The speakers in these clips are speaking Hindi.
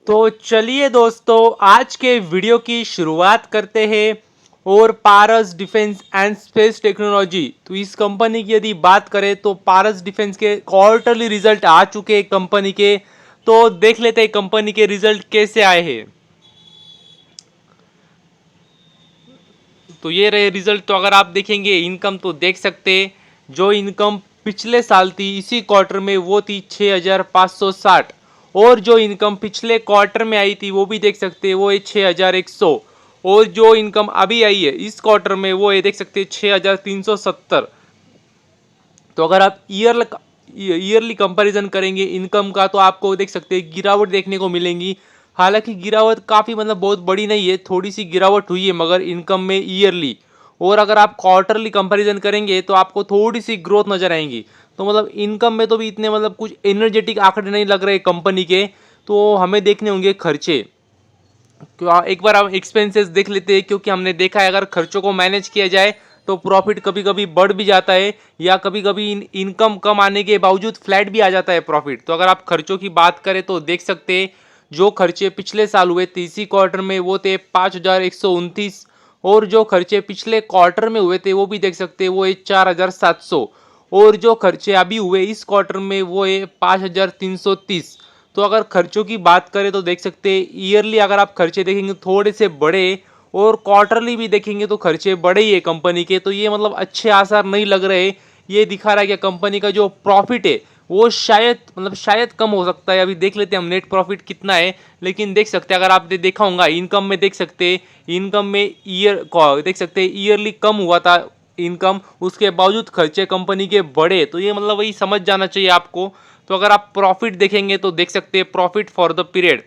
तो चलिए दोस्तों, आज के वीडियो की शुरुआत करते हैं। और पारस डिफेंस एंड स्पेस टेक्नोलॉजी, तो इस कंपनी की यदि बात करें तो पारस डिफेंस के क्वार्टरली रिजल्ट आ चुके हैं कंपनी के। तो देख लेते हैं कंपनी के रिजल्ट कैसे आए हैं। तो ये रहे रिजल्ट। तो अगर आप देखेंगे इनकम तो देख सकते हैं, जो इनकम पिछले साल थी इसी क्वार्टर में वो थी 6560। और जो इनकम पिछले क्वार्टर में आई थी वो भी देख सकते हैं, वो है 6100। और जो इनकम अभी आई है इस क्वार्टर में वो है देख सकते हैं 6370। तो अगर आप ईयरली कंपैरिजन करेंगे इनकम का तो आपको देख सकते हैं गिरावट देखने को मिलेंगी। हालांकि गिरावट काफ़ी मतलब बहुत बड़ी नहीं है, थोड़ी सी गिरावट हुई है मगर इनकम में ईयरली। और अगर आप क्वार्टरली कंपैरिजन करेंगे तो आपको थोड़ी सी ग्रोथ नजर आएंगी। तो मतलब इनकम में तो भी इतने मतलब कुछ एनर्जेटिक आंकड़े नहीं लग रहे कंपनी के। तो हमें देखने होंगे खर्चे। एक बार हम एक्सपेंसेस देख लेते हैं, क्योंकि हमने देखा है अगर खर्चों को मैनेज किया जाए तो प्रॉफिट कभी कभी बढ़ भी जाता है, या कभी कभी इनकम कम आने के बावजूद फ्लैट भी आ जाता है प्रॉफिट। तो अगर आप खर्चों की बात करें तो देख सकते हैं जो खर्चे पिछले साल हुए थे इसी क्वार्टर में वो थे 5129। और जो खर्चे पिछले क्वार्टर में हुए थे वो भी देख सकते हैं वो है 4700। और जो खर्चे अभी हुए इस क्वार्टर में वो है 5330। तो अगर खर्चों की बात करें तो देख सकते हैं ईयरली अगर आप खर्चे देखेंगे थोड़े से बड़े, और क्वार्टरली भी देखेंगे तो खर्चे बड़े ही है कंपनी के। तो ये मतलब अच्छे आसार नहीं लग रहे। ये दिखा रहा है कि कंपनी का जो प्रॉफिट है वो शायद कम हो सकता है। अभी देख लेते हैं हम नेट प्रॉफिट कितना है। लेकिन देख सकते हैं अगर आपने देखा होगा इनकम में देख सकते हैं, इनकम में देख सकते हैं ईयरली कम हुआ था इनकम, उसके बावजूद खर्चे कंपनी के बढ़े। तो ये मतलब वही समझ जाना चाहिए आपको। तो अगर आप प्रॉफिट देखेंगे तो देख सकते हैं प्रॉफिट फॉर द पीरियड,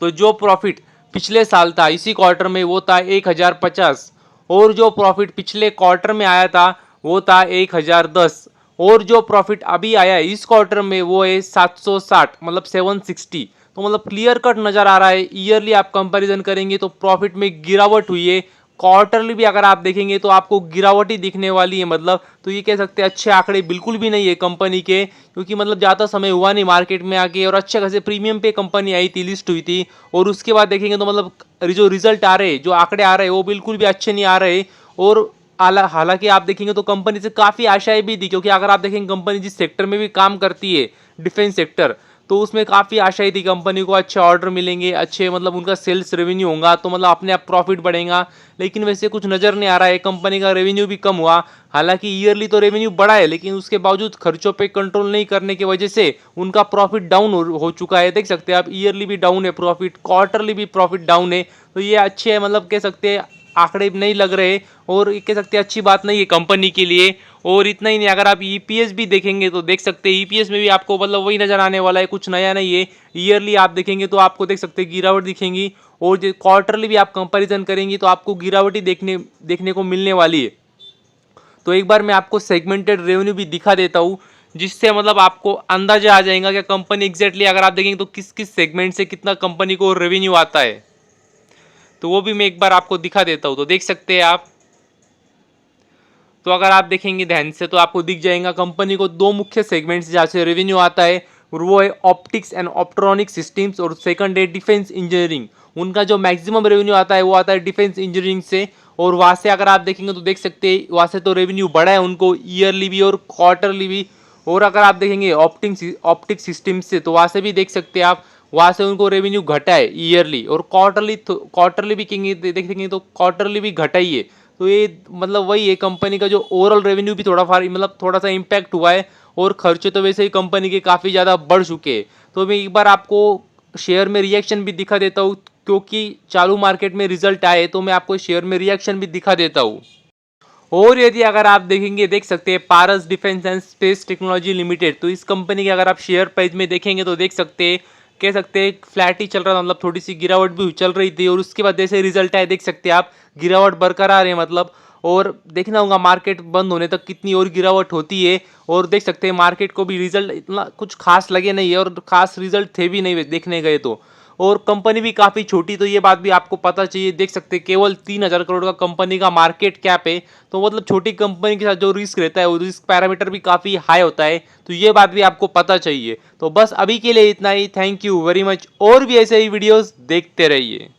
तो जो प्रॉफिट पिछले साल था इसी क्वार्टर में वो था 1050। और जो प्रॉफिट पिछले क्वार्टर में आया था वो था 1010। और जो प्रॉफिट अभी आया है इस क्वार्टर में वो है 760 मतलब 760। तो मतलब क्लियर कट नजर आ रहा है ईयरली आप कंपैरिजन करेंगे तो प्रॉफिट में गिरावट हुई है। क्वार्टरली भी अगर आप देखेंगे तो आपको गिरावट ही दिखने वाली है मतलब। तो ये कह सकते हैं अच्छे आंकड़े बिल्कुल भी नहीं है कंपनी के, क्योंकि मतलब ज़्यादा समय हुआ नहीं मार्केट में आके, और अच्छे खासे प्रीमियम पे कंपनी आई थी, लिस्ट हुई थी। और उसके बाद देखेंगे तो मतलब जो रिजल्ट आ रहे जो आंकड़े आ रहे हैं वो बिल्कुल भी अच्छे नहीं आ रहे। और हालांकि आप देखेंगे तो कंपनी से काफ़ी आशाएं भी थी, क्योंकि अगर आप देखेंगे कंपनी जिस सेक्टर में भी काम करती है डिफेंस सेक्टर, तो उसमें काफ़ी आशाएं थी कंपनी को अच्छे ऑर्डर मिलेंगे, अच्छे मतलब उनका सेल्स रेवेन्यू होगा तो मतलब अपने आप प्रॉफिट बढ़ेगा। लेकिन वैसे कुछ नज़र नहीं आ रहा है, कंपनी का रेवेन्यू भी कम हुआ। हालांकि ईयरली तो रेवेन्यू बढ़ा है लेकिन उसके बावजूद खर्चों पे कंट्रोल नहीं करने की वजह से उनका प्रॉफिट डाउन हो चुका है। देख सकते हैं आप ईयरली भी डाउन है प्रॉफिट, क्वार्टरली भी प्रॉफिट डाउन है। तो ये अच्छे है मतलब कह सकते हैं आंकड़े नहीं लग रहे, और ये कह सकते हैं अच्छी बात नहीं है कंपनी के लिए। और इतना ही नहीं, अगर आप ईपीएस भी देखेंगे तो देख सकते हैं ईपीएस में भी आपको मतलब वही नजर आने वाला है, कुछ नया नहीं है। ईयरली आप देखेंगे तो आपको देख सकते हैं गिरावट दिखेंगी, और जो क्वार्टरली भी आप कंपैरिजन करेंगे तो आपको गिरावट ही देखने को मिलने वाली है। तो एक बार मैं आपको सेगमेंटेड रेवेन्यू भी दिखा देता हूँ, जिससे मतलब आपको अंदाजा आ जाएगा कि कंपनी एग्जैक्टली अगर आप देखेंगे तो किस किस सेगमेंट से कितना कंपनी को रेवेन्यू आता है। तो वो भी मैं एक बार आपको दिखा देता हूँ। तो देख सकते हैं आप, तो अगर आप देखेंगे ध्यान से तो आपको दिख जाएगा कंपनी को दो मुख्य सेगमेंट्स जहाँ से रेवेन्यू आता है, और वो है ऑप्टिक्स एंड ऑप्ट्रॉनिक सिस्टम्स, और सेकंड है डिफेंस इंजीनियरिंग। उनका जो मैक्सिमम रेवेन्यू आता है वो आता है डिफेंस इंजीनियरिंग से। और वहाँ से अगर आप देखेंगे तो देख सकते हैं वहाँ से तो रेवेन्यू बढ़ा है उनको ईयरली भी और क्वार्टरली भी। और अगर आप देखेंगे ऑप्टिक सिस्टम से तो वहाँ से भी देख सकते हैं आप, वहाँ से उनको रेवेन्यू घटा है ईयरली, और क्वार्टरली भी देखेंगे तो क्वार्टरली भी घटा ही है। तो ये मतलब वही है कंपनी का जो ओवरऑल रेवेन्यू भी थोड़ा सा इम्पैक्ट हुआ है। और खर्चे तो वैसे ही कंपनी के काफ़ी ज़्यादा बढ़ चुके हैं। तो मैं एक बार आपको शेयर में रिएक्शन भी दिखा देता हूँ, क्योंकि चालू मार्केट में रिजल्ट आए तो मैं आपको शेयर में रिएक्शन भी दिखा देता हूँ। और यदि अगर आप देखेंगे देख सकते हैं Paras defence and space technology limited, तो इस कंपनी के अगर आप शेयर प्राइस में देखेंगे तो देख सकते हैं कह सकते हैं फ्लैट ही चल रहा था, मतलब थोड़ी सी गिरावट भी चल रही थी। और उसके बाद जैसे रिजल्ट आए देख सकते हैं आप गिरावट बरकरार है मतलब। और देखना होगा मार्केट बंद होने तक कितनी और गिरावट होती है। और देख सकते हैं मार्केट को भी रिजल्ट इतना कुछ खास लगे नहीं है, और खास रिजल्ट थे भी नहीं देखने गए तो। और कंपनी भी काफ़ी छोटी, तो ये बात भी आपको पता चाहिए। देख सकते हैं केवल 3,000 करोड़ का कंपनी का मार्केट कैप है, तो मतलब छोटी कंपनी के साथ जो रिस्क रहता है वो रिस्क पैरामीटर भी काफ़ी हाई होता है, तो ये बात भी आपको पता चाहिए। तो बस अभी के लिए इतना ही। Thank you very much. और भी ऐसे ही वीडियोस देखते रहिए।